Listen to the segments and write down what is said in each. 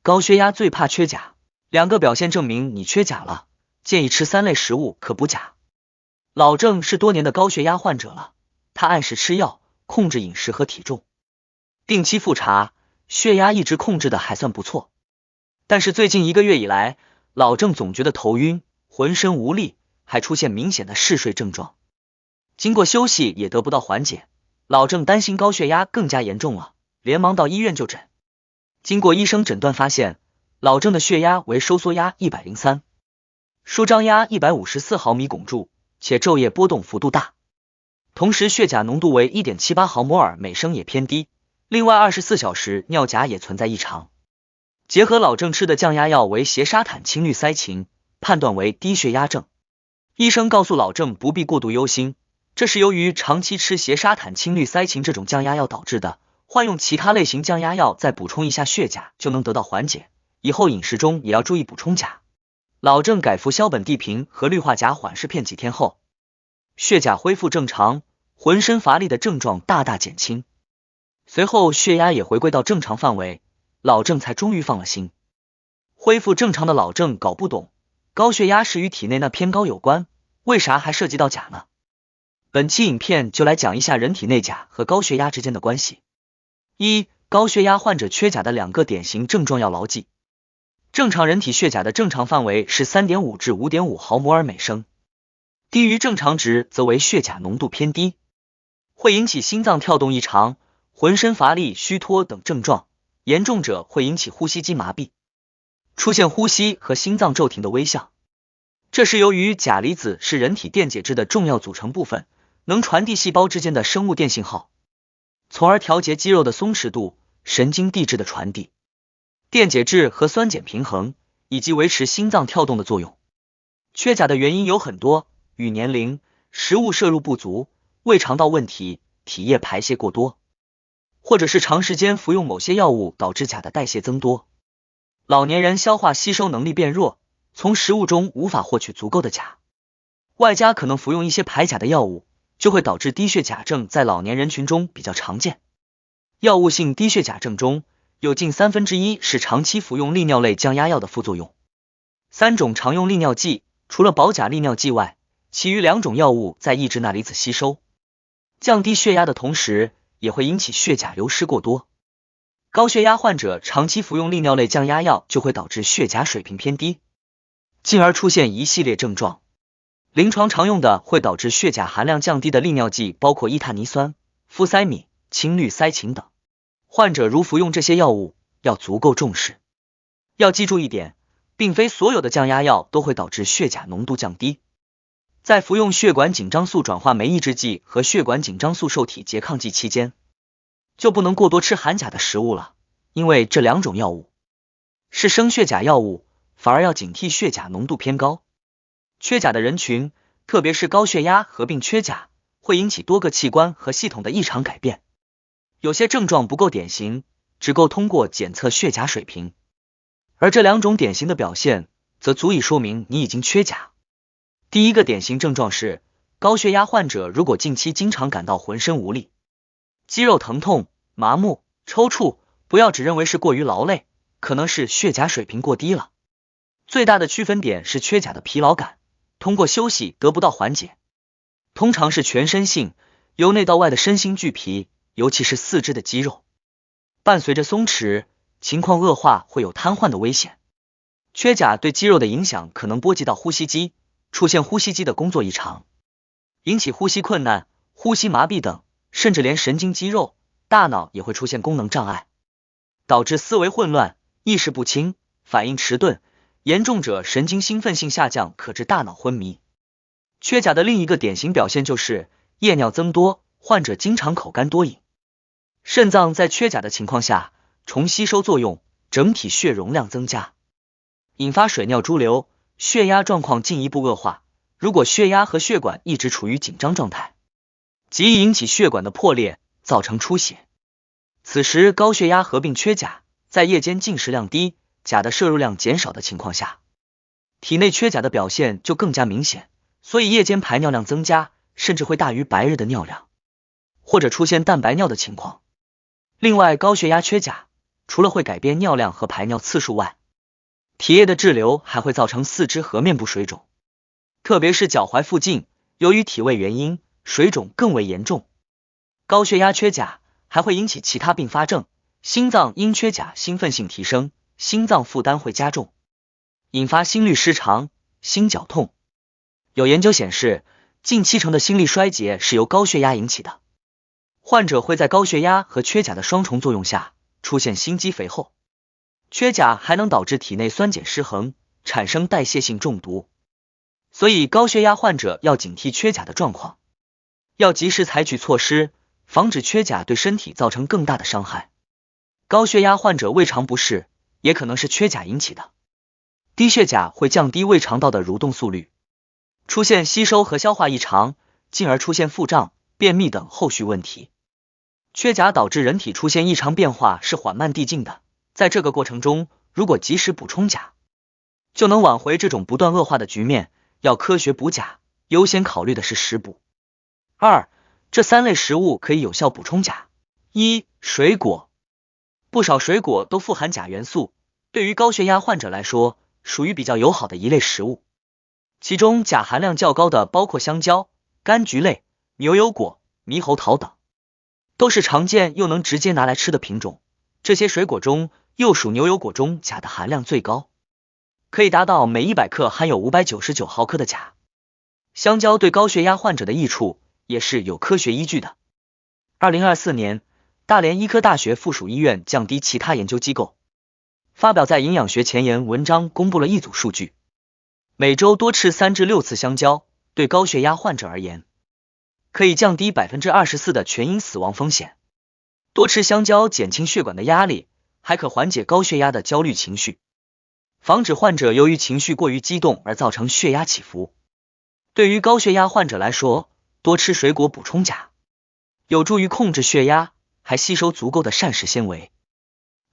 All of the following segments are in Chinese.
高血压最怕缺钾，两个表现证明你缺钾了，建议吃3类食物可补钾。老郑是多年的高血压患者了，他按时吃药，控制饮食和体重，定期复查，血压一直控制的还算不错。但是最近1个月以来，老郑总觉得头晕，浑身无力，还出现明显的嗜睡症状。经过休息也得不到缓解，老郑担心高血压更加严重了，连忙到医院就诊。经过医生诊断发现，老郑的血压为收缩压103，舒张压154毫米汞柱，且昼夜波动幅度大。同时血钾浓度为 1.78 毫摩尔每升也偏低，另外24小时尿钾也存在异常。结合老郑吃的降压药为斜沙坦氢氯噻嗪，判断为低血压症。医生告诉老郑不必过度忧心，这是由于长期吃斜沙坦氢氯噻嗪这种降压药导致的，换用其他类型降压药再补充一下血钾就能得到缓解，以后饮食中也要注意补充钾。老郑改服硝苯地平和氯化钾缓释片几天后，血钾恢复正常，浑身乏力的症状大大减轻，随后血压也回归到正常范围，老郑才终于放了心。恢复正常的老郑搞不懂，高血压是与体内钠偏高有关，为啥还涉及到钾呢？本期影片就来讲一下人体内钾和高血压之间的关系。高血压患者缺钾的2个典型症状要牢记。正常人体血钾的正常范围是 3.5 至 5.5 毫摩尔每升，低于正常值则为血钾浓度偏低，会引起心脏跳动异常、浑身乏力、虚脱等症状，严重者会引起呼吸机麻痹，出现呼吸和心脏骤停的危象。这是由于钾离子是人体电解质的重要组成部分，能传递细胞之间的生物电信号，从而调节肌肉的松弛度、神经递质的传递、电解质和酸碱平衡，以及维持心脏跳动的作用。缺钾的原因有很多，与年龄、食物摄入不足、胃肠道问题、体液排泄过多，或者是长时间服用某些药物导致钾的代谢增多。老年人消化吸收能力变弱，从食物中无法获取足够的钾，外加可能服用一些排钾的药物，就会导致低血钾症在老年人群中比较常见。药物性低血钾症中有近1/3是长期服用利尿类降压药的副作用。3种常用利尿剂，除了保钾利尿剂外，其余2种药物在抑制钠离子吸收，降低血压的同时也会引起血钾流失过多。高血压患者长期服用利尿类降压药就会导致血钾水平偏低，进而出现一系列症状。临床常用的会导致血钾含量降低的利尿剂包括伊塔尼酸、呋塞米、氢氯噻嗪等。患者如服用这些药物，要足够重视。要记住一点，并非所有的降压药都会导致血钾浓度降低。在服用血管紧张素转化酶抑制剂和血管紧张素受体拮抗剂期间，就不能过多吃含钾的食物了，因为这2种药物是升血钾药物，反而要警惕血钾浓度偏高。缺钾的人群，特别是高血压合并缺钾，会引起多个器官和系统的异常改变。有些症状不够典型，只够通过检测血钾水平，而这2种典型的表现则足以说明你已经缺钾。第一个典型症状是，高血压患者如果近期经常感到浑身无力、肌肉疼痛、麻木、抽搐，不要只认为是过于劳累，可能是血钾水平过低了。最大的区分点是缺钾的疲劳感，通过休息得不到缓解，通常是全身性，由内到外的身心俱疲，尤其是四肢的肌肉，伴随着松弛，情况恶化会有瘫痪的危险。缺钾对肌肉的影响可能波及到呼吸机，出现呼吸机的工作异常，引起呼吸困难、呼吸麻痹等，甚至连神经肌肉、大脑也会出现功能障碍，导致思维混乱、意识不清、反应迟钝，严重者神经兴奋性下降，可致大脑昏迷。缺钾的另一个典型表现就是夜尿增多，患者经常口干多饮。肾脏在缺钾的情况下，重吸收作用，整体血容量增加，引发水尿潴留，血压状况进一步恶化。如果血压和血管一直处于紧张状态，极易引起血管的破裂，造成出血。此时高血压合并缺钾，在夜间进食量低、钾的摄入量减少的情况下，体内缺钾的表现就更加明显，所以夜间排尿量增加，甚至会大于白日的尿量，或者出现蛋白尿的情况。另外，高血压缺钾除了会改变尿量和排尿次数外，体液的滞留还会造成四肢和面部水肿，特别是脚踝附近，由于体位原因，水肿更为严重。高血压缺钾还会引起其他并发症，心脏因缺钾兴奋性提升，心脏负担会加重，引发心律失常、心绞痛。有研究显示，近70%的心力衰竭是由高血压引起的。患者会在高血压和缺钾的双重作用下出现心肌肥厚。缺钾还能导致体内酸碱失衡，产生代谢性中毒。所以高血压患者要警惕缺钾的状况，要及时采取措施，防止缺钾对身体造成更大的伤害。高血压患者胃肠不适也可能是缺钾引起的。低血钾会降低胃肠道的蠕动速率，出现吸收和消化异常，进而出现腹胀、便秘等后续问题。缺钾导致人体出现异常变化是缓慢递进的，在这个过程中，如果及时补充钾，就能挽回这种不断恶化的局面。要科学补钾，优先考虑的是食补。2. 这3类食物可以有效补充钾。1. 水果。不少水果都富含钾元素，对于高血压患者来说，属于比较友好的一类食物。其中钾含量较高的包括香蕉、柑橘类、牛油果、猕猴桃等，都是常见又能直接拿来吃的品种。这些水果中，又属牛油果中钾的含量最高，可以达到每100克含有599毫克的钾。香蕉对高血压患者的益处也是有科学依据的。2024年，大连医科大学附属医院降低其他研究机构发表在营养学前沿文章公布了一组数据，每周多吃3至6次香蕉，对高血压患者而言，可以降低 24% 的全因死亡风险。多吃香蕉减轻血管的压力，还可缓解高血压的焦虑情绪，防止患者由于情绪过于激动而造成血压起伏。对于高血压患者来说，多吃水果补充钾，有助于控制血压，还吸收足够的膳食纤维，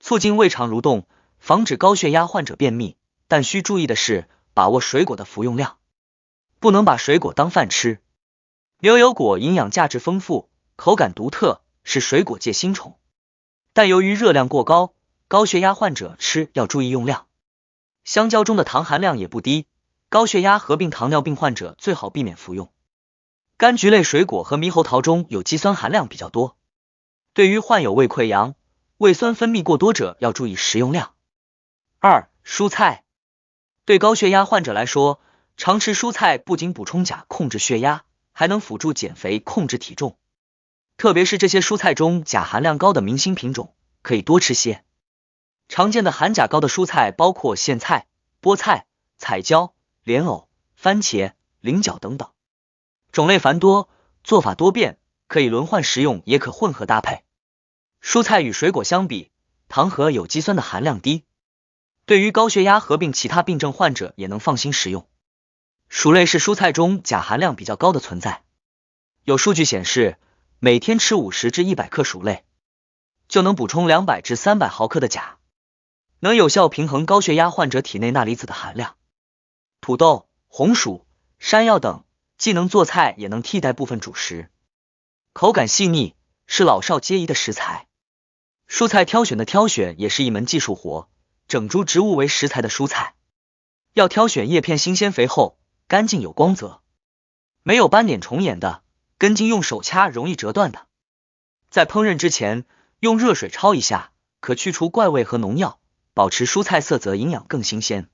促进胃肠蠕动，防止高血压患者便秘。但需注意的是，把握水果的服用量，不能把水果当饭吃。牛油果营养价值丰富，口感独特，是水果界新宠，但由于热量过高，高血压患者吃要注意用量。香蕉中的糖含量也不低，高血压合并糖尿病患者最好避免服用。柑橘类水果和猕猴桃中有肌酸含量比较多，对于患有胃溃疡、胃酸分泌过多者要注意食用量。2. 蔬菜。对高血压患者来说，常吃蔬菜不仅补充钾控制血压，还能辅助减肥控制体重。特别是这些蔬菜中钾含量高的明星品种，可以多吃些。常见的含钾高的蔬菜包括苋菜、菠菜、彩椒、莲藕、番茄、菱角等等，种类繁多，做法多变，可以轮换食用，也可混合搭配。蔬菜与水果相比，糖和有机酸的含量低，对于高血压合并其他病症患者也能放心食用。薯类是蔬菜中钾含量比较高的存在，有数据显示，每天吃50至100克薯类，就能补充200至300毫克的钾，能有效平衡高血压患者体内钠离子的含量。土豆、红薯、山药等既能做菜也能替代部分主食，口感细腻，是老少皆宜的食材。蔬菜挑选也是一门技术活，整株植物为食材的蔬菜，要挑选叶片新鲜肥厚、干净有光泽，没有斑点虫眼的，根茎用手掐容易折断的。在烹饪之前，用热水焯一下，可去除怪味和农药，保持蔬菜色泽营养更新鲜。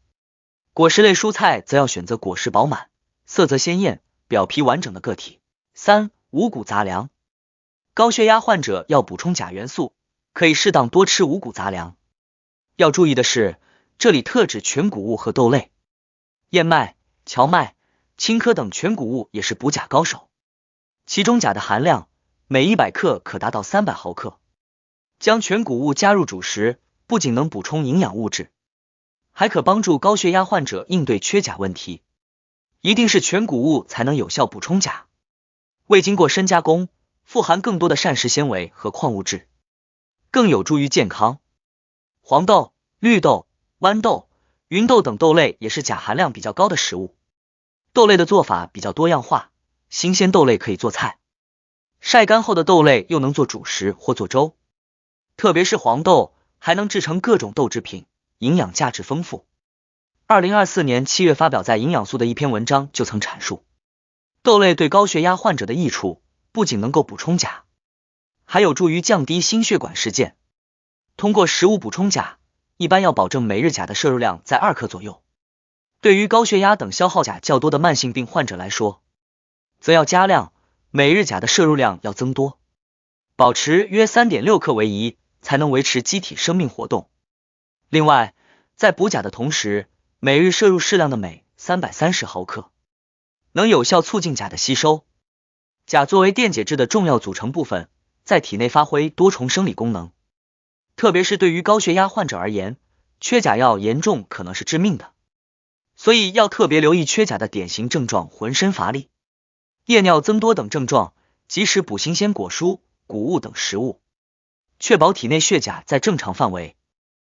果实类蔬菜则要选择果实饱满、色泽鲜艳、表皮完整的个体。3. 五谷杂粮。高血压患者要补充钾元素，可以适当多吃五谷杂粮。要注意的是，这里特指全谷物和豆类。燕麦、荞麦、青稞等全谷物也是补钾高手，其中钾的含量每100克可达到300毫克。将全谷物加入主食，不仅能补充营养物质，还可帮助高血压患者应对缺钾问题。一定是全谷物才能有效补充钾，未经过深加工，富含更多的膳食纤维和矿物质，更有助于健康。黄豆、绿豆、豌豆、芸豆等豆类也是钾含量比较高的食物。豆类的做法比较多样化，新鲜豆类可以做菜，晒干后的豆类又能做主食或做粥。特别是黄豆还能制成各种豆制品，营养价值丰富。2024年7月发表在《营养素》的一篇文章就曾阐述，豆类对高血压患者的益处不仅能够补充钾，还有助于降低心血管事件。通过食物补充钾，一般要保证每日钾的摄入量在2克左右。对于高血压等消耗钾较多的慢性病患者来说，则要加量，每日钾的摄入量要增多，保持约 3.6 克为宜，才能维持机体生命活动。另外，在补钾的同时，每日摄入适量的镁330毫克，能有效促进钾的吸收。钾作为电解质的重要组成部分，在体内发挥多重生理功能，特别是对于高血压患者而言，缺钾药严重可能是致命的，所以要特别留意缺钾的典型症状：浑身乏力、夜尿增多等症状，及时补新鲜果蔬、谷物等食物，确保体内血钾在正常范围。